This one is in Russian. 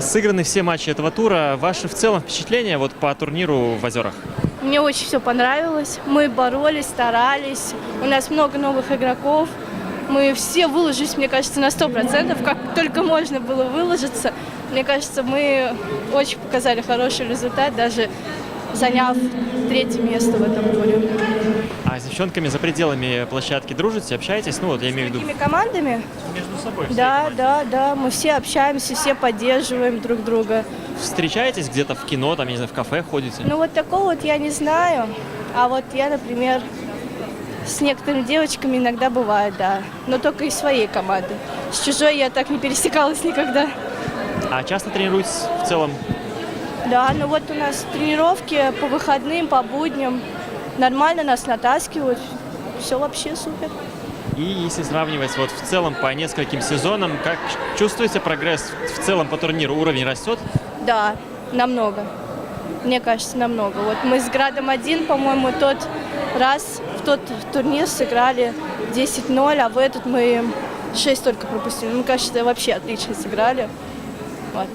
Сыграны все матчи этого тура. Ваши в целом впечатления вот по турниру в Озерах? Мне очень все понравилось. Мы боролись, старались. У нас много новых игроков. Мы все выложились, мне кажется, на 100%, как только можно было выложиться. Мне кажется, мы очень показали хороший результат, даже заняв 3-е место в этом туре. А с девчонками за пределами площадки дружите, общаетесь? Ну вот я имею в виду С какими командами? между собой. Да, мы все общаемся, все поддерживаем друг друга. Встречаетесь где-то в кино, там, я не знаю, в кафе ходите? Ну вот такого вот я не знаю. А вот я, например, с некоторыми девочками иногда бывает, да. Но только из своей команды. С чужой я так не пересекалась никогда. А часто тренируетесь в целом? Да, ну вот у нас тренировки по выходным, по будням. Нормально нас натаскивают. Все вообще супер. И если сравнивать вот в целом по нескольким сезонам, как чувствуете прогресс в целом по турниру? Уровень растет? Да, намного. Мне кажется, намного. Вот мы с Градом-1, по-моему, тот раз в тот турнир сыграли 10-0, а в этот мы 6 только пропустили. Мне кажется, вообще отлично сыграли. Вот.